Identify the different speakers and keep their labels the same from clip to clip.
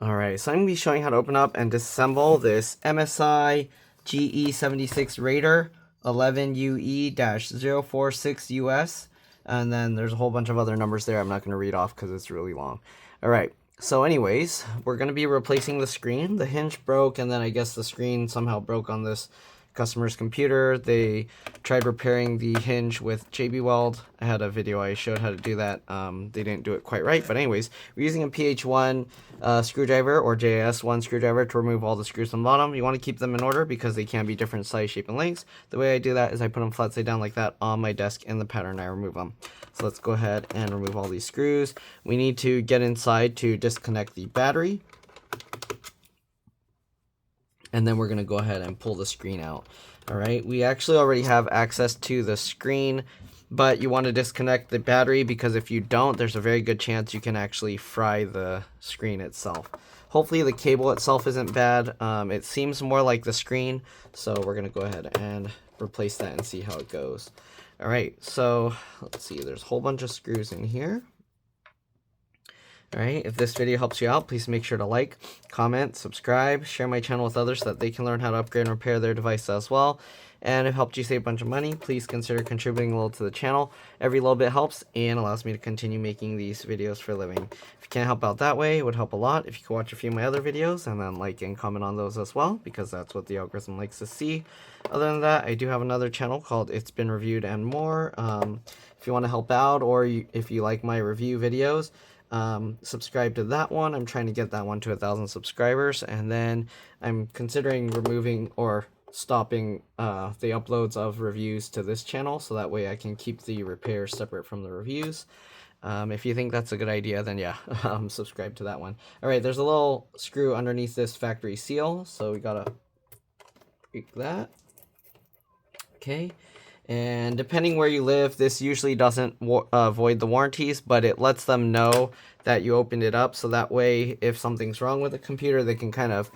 Speaker 1: Alright, so I'm going to be showing how to open up and disassemble this MSI GE76 Raider 11UE-046US. And then there's a whole bunch of other numbers there I'm not going to read off because it's really long. Alright, so anyways, we're going to be replacing the screen. The hinge broke, and then I guess the screen somehow broke on this customer's computer. They tried repairing the hinge with JB Weld. I had a video I showed how to do that. They didn't do it quite right, but anyways, we're using a PH1 screwdriver or JS1 screwdriver to remove all the screws on the bottom. You want to keep them in order because they can be different size, shape, and lengths. The way I do that is I put them flat side down like that on my desk in the pattern I remove them. So let's go ahead and remove all these screws. We need to get inside to disconnect the battery. And then we're going to go ahead and pull the screen out. All right, we actually already have access to the screen, but you want to disconnect the battery because if you don't, there's a very good chance you can actually fry the screen itself. Hopefully the cable itself isn't bad. It seems more like the screen, so we're going to go ahead and replace that and see how it goes. All right, so let's see, there's a whole bunch of screws in here. Alright, if this video helps you out, please make sure to like, comment, subscribe, share my channel with others so that they can learn how to upgrade and repair their device as well. And if it helped you save a bunch of money, please consider contributing a little to the channel. Every little bit helps and allows me to continue making these videos for a living. If you can't help out that way, it would help a lot if you could watch a few of my other videos and then like and comment on those as well, because that's what the algorithm likes to see. Other than that, I do have another channel called It's Been Reviewed and More. If you want to help out or if you like my review videos, subscribe to that one. I'm trying to get that one to 1,000 subscribers, and then I'm considering removing or stopping the uploads of reviews to this channel so that way I can keep the repairs separate from the reviews. If you think that's a good idea, then yeah, subscribe to that one. Alright, there's a little screw underneath this factory seal, so we gotta break that. Okay. And depending where you live, this usually doesn't void the warranties, but it lets them know that you opened it up. So that way, if something's wrong with the computer, they can kind of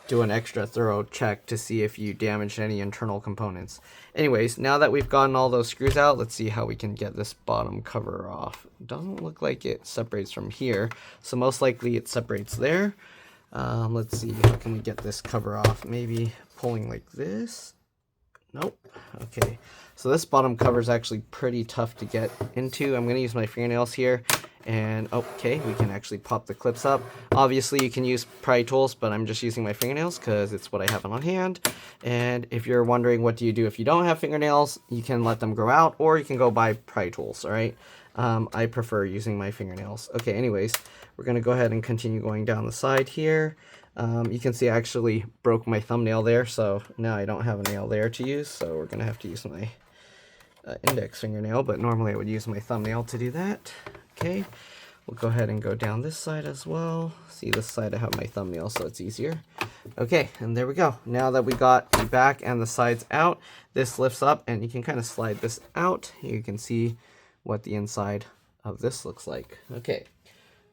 Speaker 1: do an extra thorough check to see if you damaged any internal components. Anyways, now that we've gotten all those screws out, let's see how we can get this bottom cover off. It doesn't look like it separates from here, so most likely it separates there. Let's see, how can we get this cover off? Maybe pulling like this? Nope. Okay, so this bottom cover is actually pretty tough to get into. I'm going to use my fingernails here, and okay, we can actually pop the clips up. Obviously, you can use pry tools, but I'm just using my fingernails because it's what I have on hand. And if you're wondering what do you do if you don't have fingernails, you can let them grow out, or you can go buy pry tools, all right? I prefer using my fingernails. Okay, anyways, we're going to go ahead and continue going down the side here. You can see I actually broke my thumbnail there, so now I don't have a nail there to use, so we're going to have to use my index fingernail, but normally I would use my thumbnail to do that. Okay, we'll go ahead and go down this side as well. See, this side I have my thumbnail, so it's easier. Okay, and there we go. Now that we got the back and the sides out, this lifts up, and you can kind of slide this out. You can see what the inside of this looks like. Okay.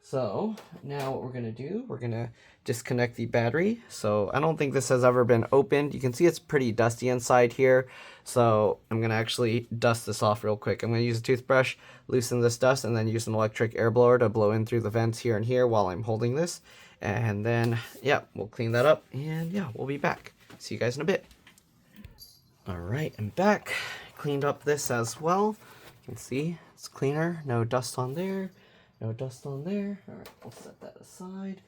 Speaker 1: So now what we're going to do, we're going to disconnect the battery. So I don't think this has ever been opened. You can see it's pretty dusty inside here. So I'm going to actually dust this off real quick. I'm going to use a toothbrush, loosen this dust, and then use an electric air blower to blow in through the vents here and here while I'm holding this. And then, yeah, we'll clean that up, and yeah, we'll be back. See you guys in a bit. All right, I'm back. Cleaned up this as well. You can see it's cleaner, no dust on there. No dust on there. All right, we'll set that aside.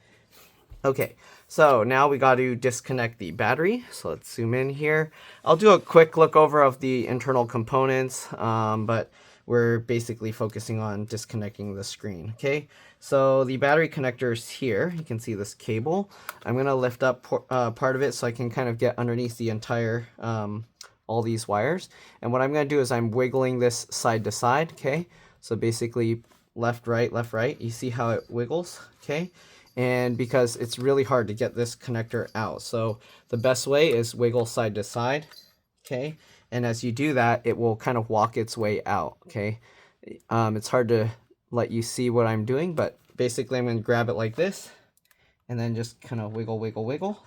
Speaker 1: Okay, so now we got to disconnect the battery. So let's zoom in here. I'll do a quick look over of the internal components, but we're basically focusing on disconnecting the screen. Okay, so the battery connector is here. You can see this cable. I'm going to lift up part of it so I can kind of get underneath the entire all these wires. And what I'm going to do is I'm wiggling this side to side. Okay, so basically left, right. You see how it wiggles, okay? And because it's really hard to get this connector out. So the best way is wiggle side to side, okay? And as you do that, it will kind of walk its way out, okay? It's hard to let you see what I'm doing, but basically I'm going to grab it like this and then just kind of wiggle.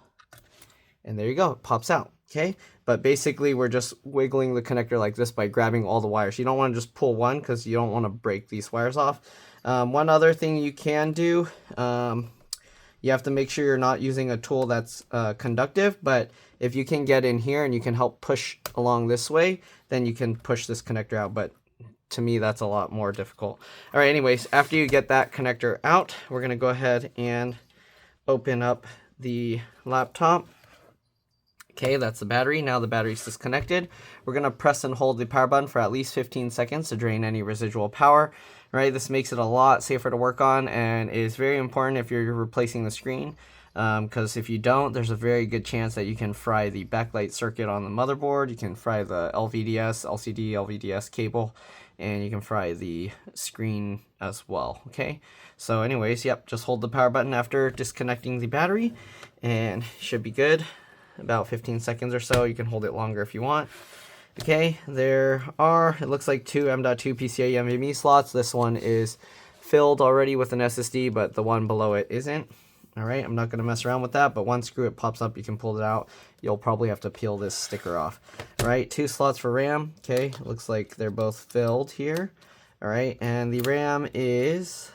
Speaker 1: And there you go, it pops out, okay? But basically we're just wiggling the connector like this by grabbing all the wires. You don't want to just pull one because you don't want to break these wires off. One other thing you can do, You have to make sure you're not using a tool that's conductive, but if you can get in here and you can help push along this way, then you can push this connector out, but to me that's a lot more difficult. All right, anyways, after you get that connector out, we're going to go ahead and open up the laptop. Okay, that's the battery. Now the battery's disconnected. We're going to press and hold the power button for at least 15 seconds to drain any residual power. Right, this makes it a lot safer to work on and is very important if you're replacing the screen, because if you don't, there's a very good chance that you can fry the backlight circuit on the motherboard, you can fry the LVDS, LCD, LVDS cable, and you can fry the screen as well. Okay, so anyways, yep, just hold the power button after disconnecting the battery and should be good. About 15 seconds or so. You can hold it longer if you want. Okay, there are, it looks like 2 M.2 PCIe NVMe slots. This one is filled already with an SSD, but the one below it isn't. All right, I'm not going to mess around with that, but one screw it pops up, you can pull it out. You'll probably have to peel this sticker off. All right, 2 slots for RAM. Okay, looks like they're both filled here. All right, and the RAM is,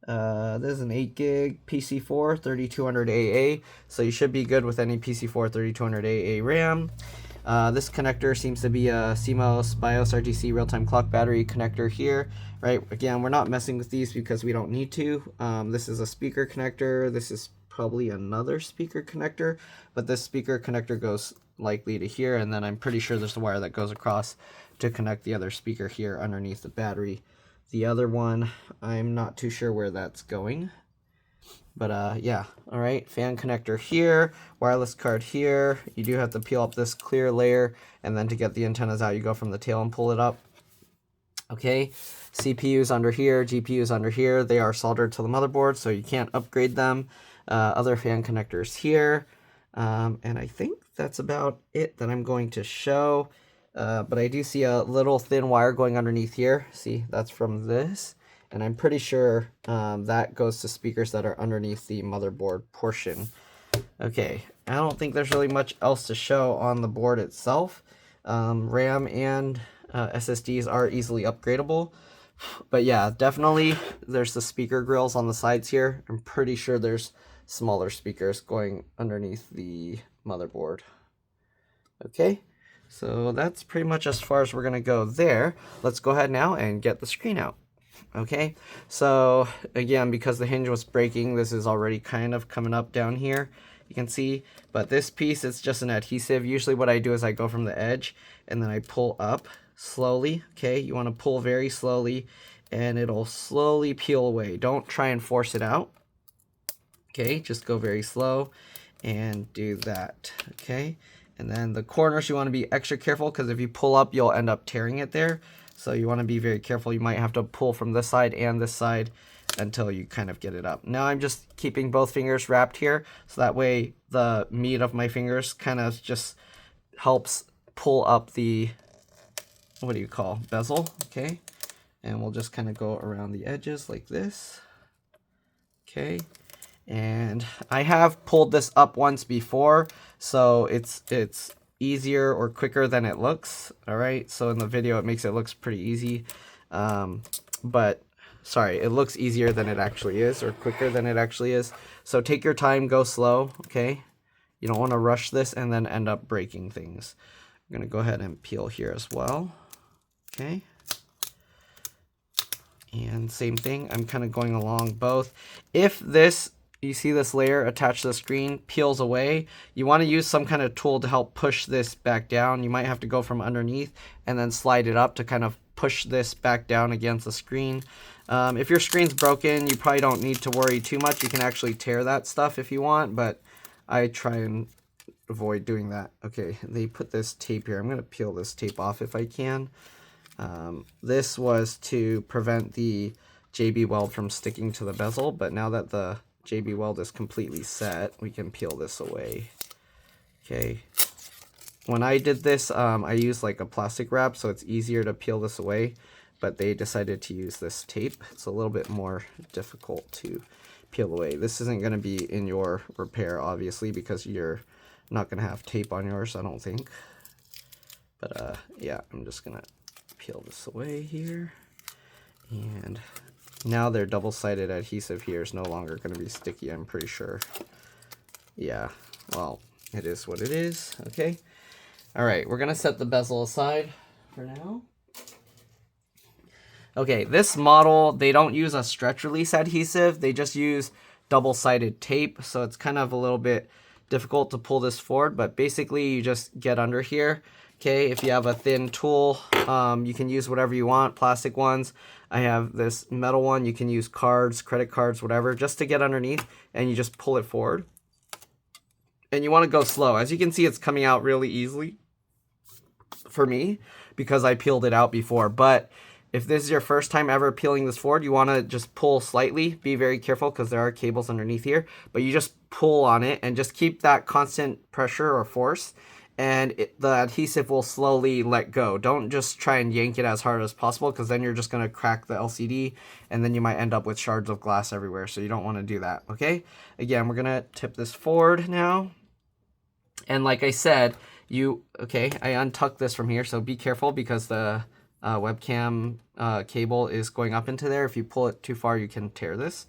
Speaker 1: this is an 8 gig PC4 3200 AA, so you should be good with any PC4 3200 AA RAM. This connector seems to be a CMOS BIOS RGC real-time clock battery connector here, right? Again, we're not messing with these because we don't need to. This is a speaker connector. This is probably another speaker connector, but this speaker connector goes likely to here, and then I'm pretty sure there's a wire that goes across to connect the other speaker here underneath the battery. The other one, I'm not too sure where that's going. But yeah, all right, fan connector here, wireless card here. You do have to peel up this clear layer, and then to get the antennas out, you go from the tail and pull it up. Okay, CPUs under here, GPUs under here. They are soldered to the motherboard, so you can't upgrade them. Other fan connectors here. And I think that's about it that I'm going to show. But I do see a little thin wire going underneath here. See, that's from this. And I'm pretty sure that goes to speakers that are underneath the motherboard portion. Okay, I don't think there's really much else to show on the board itself. RAM and SSDs are easily upgradable. But yeah, definitely there's the speaker grills on the sides here. I'm pretty sure there's smaller speakers going underneath the motherboard. Okay, so that's pretty much as far as we're going to go there. Let's go ahead now and get the screen out. Okay, so again, because the hinge was breaking, this is already kind of coming up down here, you can see, but this piece, it's just an adhesive. Usually what I do is I go from the edge and then I pull up slowly. Okay, you want to pull very slowly and it'll slowly peel away. Don't try and force it out. Okay, just go very slow and do that. Okay, and then the corners, you want to be extra careful because if you pull up, you'll end up tearing it there. So you want to be very careful. You might have to pull from this side and this side until you kind of get it up. Now I'm just keeping both fingers wrapped here, so that way the meat of my fingers kind of just helps pull up the, what do you call, bezel, okay? And we'll just kind of go around the edges like this, okay? And I have pulled this up once before, so it's easier or quicker than it looks. All right, so in the video it makes it looks pretty easy, but sorry, it looks easier than it actually is, or quicker than it actually is. So take your time, go slow. Okay, you don't want to rush this and then end up breaking things. I'm gonna go ahead and peel here as well. Okay, and same thing, I'm kind of going along both. If this, you see this layer attached to the screen, peels away, you want to use some kind of tool to help push this back down. You might have to go from underneath and then slide it up to kind of push this back down against the screen. If your screen's broken, you probably don't need to worry too much. You can actually tear that stuff if you want, but I try and avoid doing that. Okay, they put this tape here. I'm going to peel this tape off if I can. This was to prevent the JB weld from sticking to the bezel, but now that the JB weld is completely set, we can peel this away. Okay, when I did this, I used like a plastic wrap, so it's easier to peel this away, but they decided to use this tape. It's a little bit more difficult to peel away. This isn't going to be in your repair, obviously, because you're not going to have tape on yours, I don't think. But yeah, I'm just going to peel this away here and Now their double-sided adhesive here is no longer going to be sticky, I'm pretty sure. Yeah, well, it is what it is. Okay. All right, we're going to set the bezel aside for now. Okay, this model, they don't use a stretch release adhesive. They just use double-sided tape, so it's kind of a little bit difficult to pull this forward, but basically you just get under here. Okay, if you have a thin tool, you can use whatever you want, plastic ones. I have this metal one. You can use cards, credit cards, whatever, just to get underneath, and you just pull it forward. And you want to go slow. As you can see, it's coming out really easily for me because I peeled it out before. But if this is your first time ever peeling this forward, you want to just pull slightly. Be very careful because there are cables underneath here. But you just pull on it and just keep that constant pressure or force. And the adhesive will slowly let go. Don't just try and yank it as hard as possible because then you're just going to crack the LCD and then you might end up with shards of glass everywhere. So you don't want to do that, okay? Again, we're going to tip this forward now. And like I said, I untucked this from here, so be careful because the webcam cable is going up into there. If you pull it too far, you can tear this.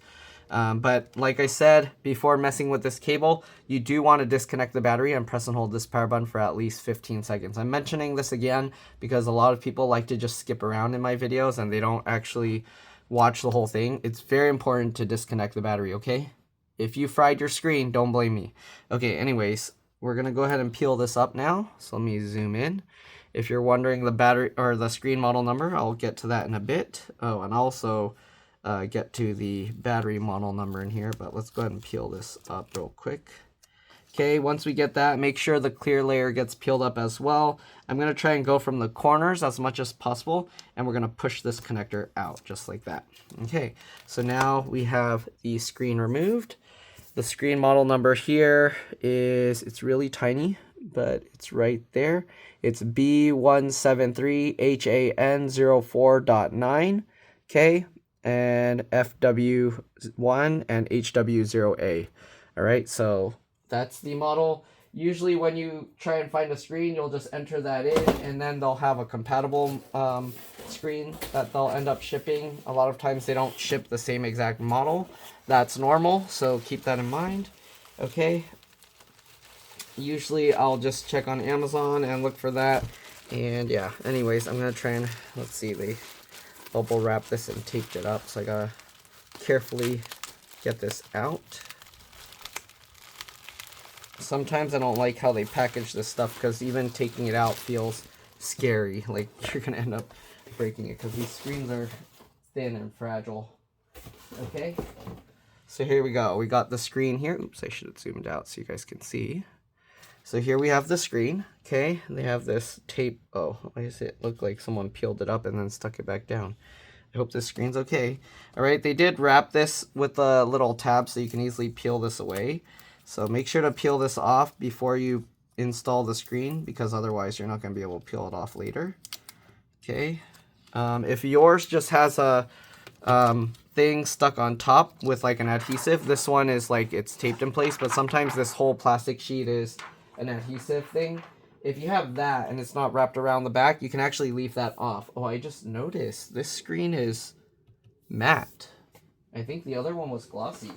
Speaker 1: But like I said, before messing with this cable, you do want to disconnect the battery and press and hold this power button for at least 15 seconds. I'm mentioning this again because a lot of people like to just skip around in my videos and they don't actually watch the whole thing. It's very important to disconnect the battery, okay? If you fried your screen, don't blame me. Okay, anyways, we're going to go ahead and peel this up now. So let me zoom in. If you're wondering the battery or the screen model number, I'll get to that in a bit. Oh, and also get to the battery model number in here, but let's go ahead and peel this up real quick. Okay, once we get that, make sure the clear layer gets peeled up as well. I'm going to try and go from the corners as much as possible, and we're going to push this connector out just like that. Okay, so now we have the screen removed. The screen model number here is, it's really tiny, but it's right there. It's B173HAN04.9, okay, and FW1 and HW0A. All right, so that's the model. Usually when you try and find a screen, you'll just enter that in, and then they'll have a compatible screen that they'll end up shipping. A lot of times they don't ship the same exact model. That's normal, so keep that in mind. Okay. Usually I'll just check on Amazon and look for that. And yeah, anyways, I'm going to try and, let's see, they bubble wrapped this and taped it up. So I got to carefully get this out. Sometimes I don't like how they package this stuff because even taking it out feels scary. Like you're going to end up breaking it because these screens are thin and fragile. Okay. So here we go. We got the screen here. Oops, I should have zoomed out so you guys can see. So here we have the screen. Okay. They have this tape. Oh, why does it look like someone peeled it up and then stuck it back down? I hope this screen's okay. All right. They did wrap this with a little tab so you can easily peel this away. So make sure to peel this off before you install the screen because otherwise you're not going to be able to peel it off later. Okay. If yours just has a thing stuck on top with like an adhesive, this one is like it's taped in place, but sometimes this whole plastic sheet is an adhesive thing. If you have that and it's not wrapped around the back, you can actually leave that off. Oh, I just noticed this screen is matte. I think the other one was glossy.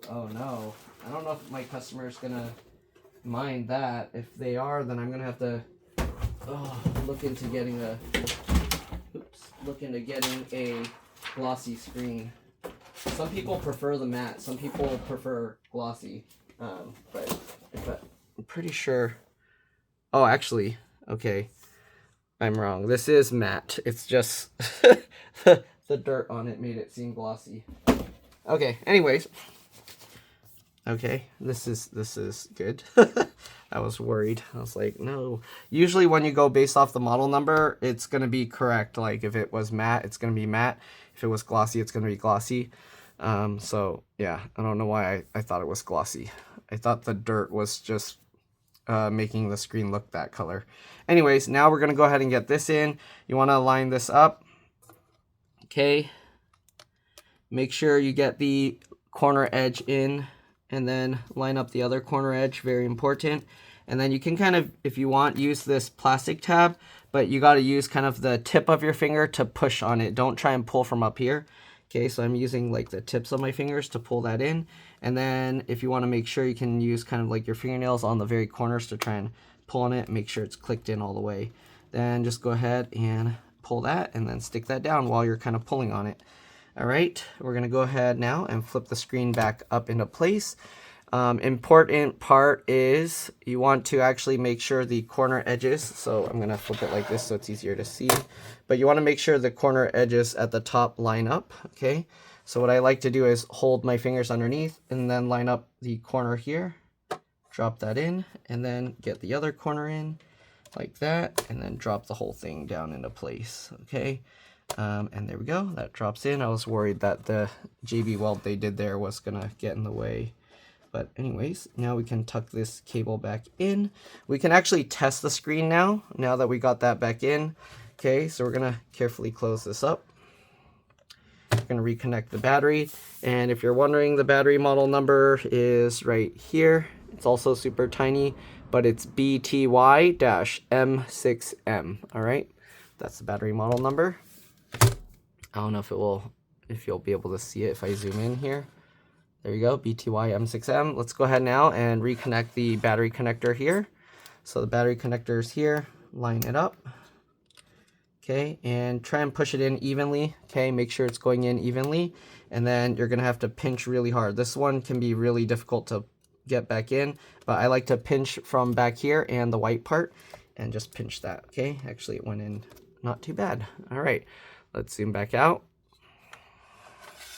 Speaker 1: Oh no. I don't know if my customer is gonna mind that. If they are, then I'm gonna have to look into getting a glossy screen. Some people prefer the matte. Some people prefer glossy. But I'm pretty sure. Oh, actually, okay, I'm wrong. This is matte. It's just the dirt on it made it seem glossy. Okay. Anyways. Okay, this is good. I was worried. I was like, no. Usually when you go based off the model number, it's going to be correct. Like if it was matte, it's going to be matte. If it was glossy, it's going to be glossy. So yeah, I don't know why I thought it was glossy. I thought the dirt was just making the screen look that color. Anyways, now we're going to go ahead and get this in. You want to line this up. Okay. Make sure you get the corner edge in. And then line up the other corner edge, very important. And then you can kind of, if you want, use this plastic tab, but you got to use kind of the tip of your finger to push on it. Don't try and pull from up here. Okay, so I'm using like the tips of my fingers to pull that in. And then if you want to make sure, you can use kind of like your fingernails on the very corners to try and pull on it, make sure it's clicked in all the way. Then just go ahead and pull that and then stick that down while you're kind of pulling on it. All right, we're gonna go ahead now and flip the screen back up into place. Important part is you want to actually make sure the corner edges, so I'm gonna flip it like this so it's easier to see, but you want to make sure the corner edges at the top line up. Okay, so what I like to do is hold my fingers underneath and then line up the corner here, drop that in, and then get the other corner in like that, and then drop the whole thing down into place. Okay, and there we go, that drops in. I was worried that the JB weld they did there was gonna get in the way. But anyways, now we can tuck this cable back in. We can actually test the screen now that we got that back in. Okay, so we're gonna carefully close this up. We're gonna reconnect the battery. And if you're wondering, the battery model number is right here. It's also super tiny, but it's BTY-M6M, all right? That's the battery model number. I don't know if you'll be able to see it if I zoom in here. There you go, BTY-M6M. Let's go ahead now and reconnect the battery connector here. So the battery connector is here, line it up. Okay, and try and push it in evenly. Okay, make sure it's going in evenly. And then you're gonna have to pinch really hard. This one can be really difficult to get back in, but I like to pinch from back here and the white part and just pinch that. Okay, actually it went in not too bad. All right, let's zoom back out.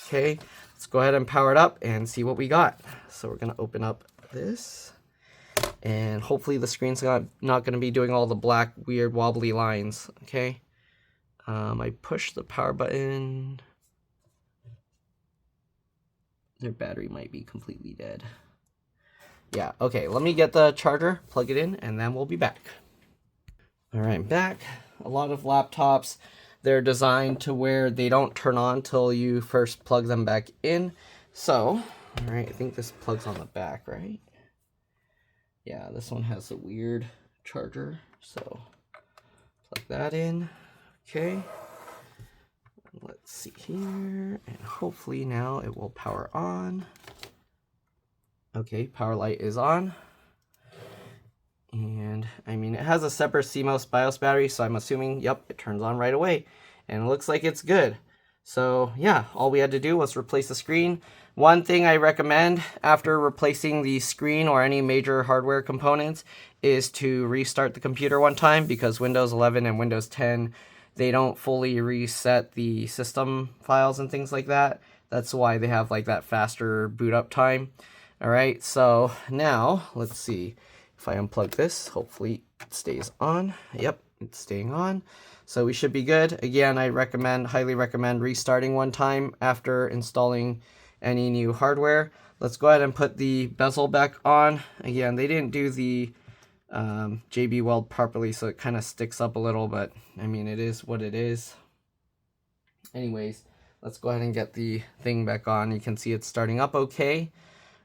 Speaker 1: Okay, let's go ahead and power it up and see what we got. So we're gonna open up this, and hopefully the screen's not gonna be doing all the black, weird, wobbly lines. Okay, I push the power button. Their battery might be completely dead. Yeah, okay, let me get the charger, plug it in, and then we'll be back. All right, I'm back. A lot of laptops, they're designed to where they don't turn on till you first plug them back in. So, all right, I think this plugs on the back, right? Yeah, this one has a weird charger. So, plug that in. Okay. Let's see here. And hopefully now it will power on. Okay, power light is on. And I mean, it has a separate CMOS BIOS battery, so I'm assuming, yep, it turns on right away. And it looks like it's good. So yeah, all we had to do was replace the screen. One thing I recommend after replacing the screen or any major hardware components is to restart the computer one time, because Windows 11 and Windows 10, they don't fully reset the system files and things like that. That's why they have like that faster boot up time. All right, so now let's see. If I unplug this, hopefully it stays on. Yep, it's staying on. So we should be good. Again, I highly recommend restarting one time after installing any new hardware. Let's go ahead and put the bezel back on. Again, they didn't do the JB weld properly, so it kind of sticks up a little, but I mean, it is what it is. Anyways, let's go ahead and get the thing back on. You can see it's starting up okay.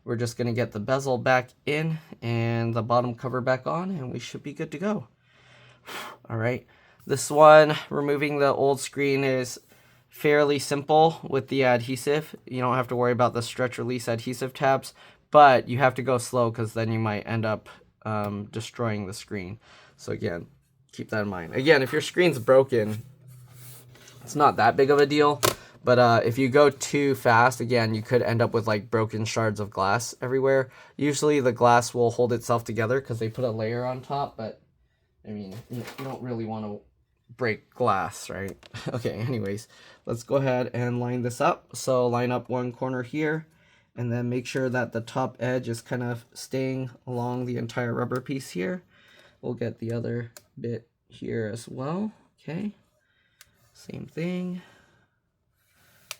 Speaker 1: We're just going to get the bezel back in and the bottom cover back on, and we should be good to go. All right. This one, removing the old screen, is fairly simple with the adhesive. You don't have to worry about the stretch release adhesive tabs, but you have to go slow because then you might end up destroying the screen. So again, keep that in mind. Again, if your screen's broken, it's not that big of a deal. But if you go too fast, again, you could end up with like broken shards of glass everywhere. Usually the glass will hold itself together because they put a layer on top, but I mean, you don't really want to break glass, right? Okay, anyways, let's go ahead and line this up. So line up one corner here, and then make sure that the top edge is kind of staying along the entire rubber piece here. We'll get the other bit here as well. Okay, same thing.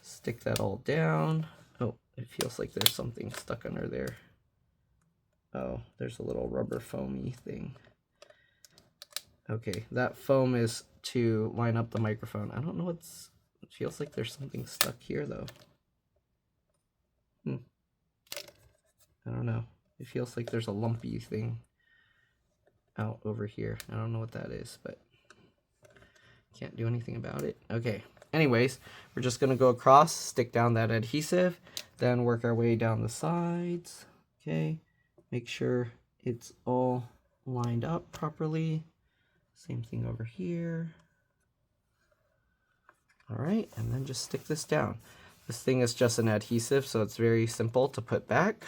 Speaker 1: Stick that all down. Oh, it feels like there's something stuck under there. Oh, there's a little rubber foamy thing. Okay, that foam is to line up the microphone. I don't know it feels like there's something stuck here though. I don't know. It feels like there's a lumpy thing out over here. I don't know what that is, but Can't do anything about it. Okay. Anyways, we're just going to go across, stick down that adhesive, then work our way down the sides. Okay. Make sure it's all lined up properly. Same thing over here. All right, and then just stick this down. This thing is just an adhesive, so it's very simple to put back.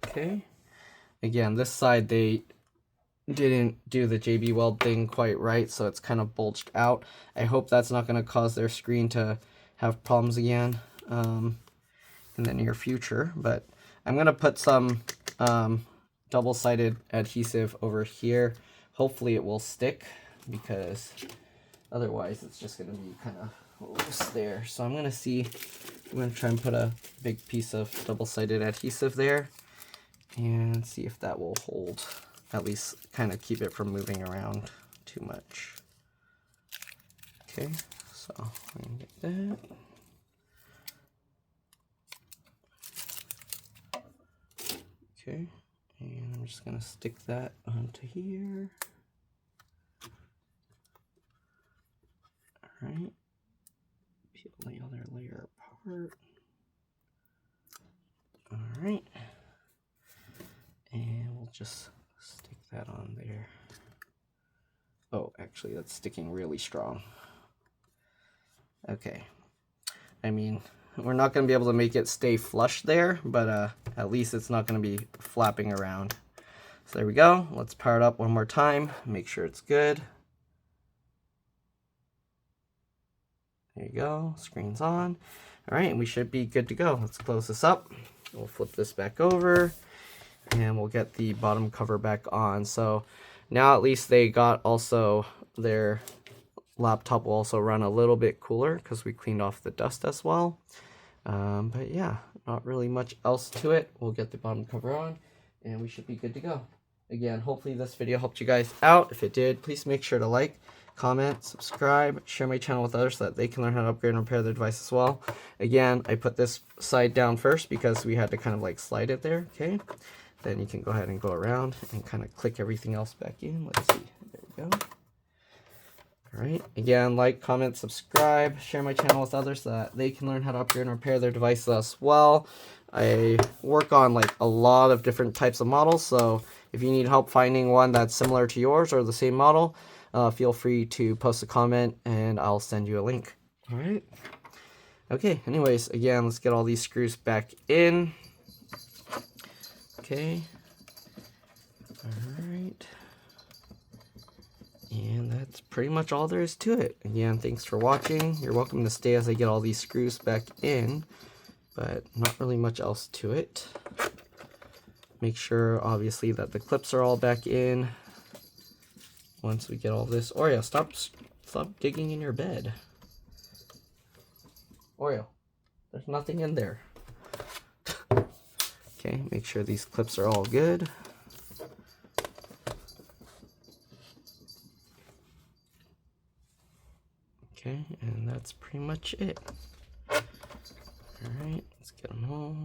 Speaker 1: Okay. Again, this side they didn't do the JB Weld thing quite right, so it's kind of bulged out. I hope that's not going to cause their screen to have problems again in the near future, but I'm going to put some double-sided adhesive over here. Hopefully it will stick, because otherwise it's just going to be kind of loose there. So I'm going to try and put a big piece of double-sided adhesive there and see if that will hold. At least kind of keep it from moving around too much. Okay, so I'm going to get that. Okay, and I'm just going to stick that onto here. Alright, peel the other layer apart. Alright, and we'll just stick that on there. Oh, actually, that's sticking really strong. Okay, I mean, we're not going to be able to make it stay flush there, but at least it's not going to be flapping around. So there we go. Let's power it up one more time, make sure it's good. There you go, screen's on. All right, and we should be good to go. Let's close this up. We'll flip this back over, and we'll get the bottom cover back on. So now at least they got also their laptop will also run a little bit cooler because we cleaned off the dust as well. But yeah, not really much else to it. We'll get the bottom cover on, and we should be good to go. Again, hopefully this video helped you guys out. If it did, please make sure to like, comment, subscribe, share my channel with others so that they can learn how to upgrade and repair their device as well. Again, I put this side down first because we had to kind of like slide it there, okay? Then you can go ahead and go around and kind of click everything else back in. Let's see, there we go. All right, again, like, comment, subscribe, share my channel with others so that they can learn how to upgrade and repair their devices as well. I work on like a lot of different types of models, so if you need help finding one that's similar to yours or the same model, feel free to post a comment and I'll send you a link. All right. Okay, anyways, again, let's get all these screws back in. Okay. All right. And that's pretty much all there is to it. Again, thanks for watching. You're welcome to stay as I get all these screws back in, but not really much else to it. Make sure, obviously, that the clips are all back in. Once we get all this, Oreo, stop digging in your bed. Oreo, there's nothing in there. Okay, make sure these clips are all good. Okay, and that's pretty much it. Alright, let's get them all.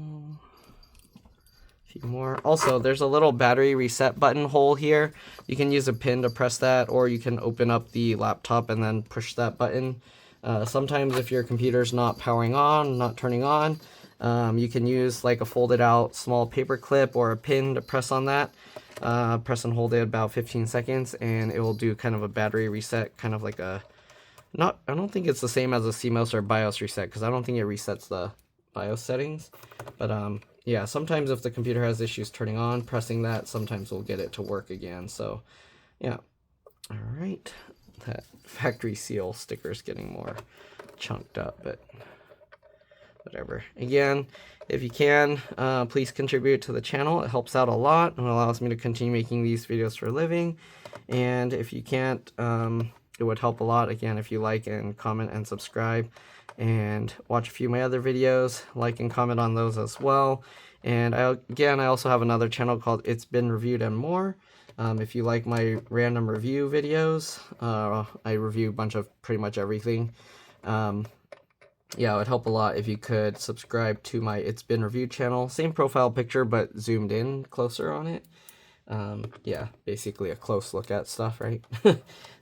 Speaker 1: A few more. Also, there's a little battery reset button hole here. You can use a pin to press that, or you can open up the laptop and then push that button. Sometimes if your computer's not powering on, not turning on, you can use like a folded out small paper clip or a pin to press on that. Press and hold it about 15 seconds and it will do kind of a battery reset, kind of like a, I don't think it's the same as a CMOS or BIOS reset because I don't think it resets the BIOS settings. But yeah, sometimes if the computer has issues turning on, pressing that, sometimes we'll get it to work again. So yeah, all right. That factory seal sticker is getting more chunked up, but whatever. Again, if you can, please contribute to the channel. It helps out a lot and allows me to continue making these videos for a living. And if you can't, it would help a lot, again, if you like and comment and subscribe and watch a few of my other videos, like and comment on those as well. And I also have another channel called It's Been Reviewed and More. If you like my random review videos, I review a bunch of pretty much everything. Yeah, it would help a lot if you could subscribe to my It's Been Reviewed channel. Same profile picture, but zoomed in closer on it. Yeah, basically a close look at stuff, right?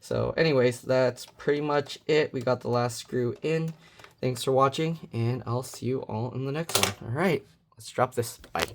Speaker 1: So anyways, that's pretty much it. We got the last screw in. Thanks for watching, and I'll see you all in the next one. All right, let's drop this. Bye.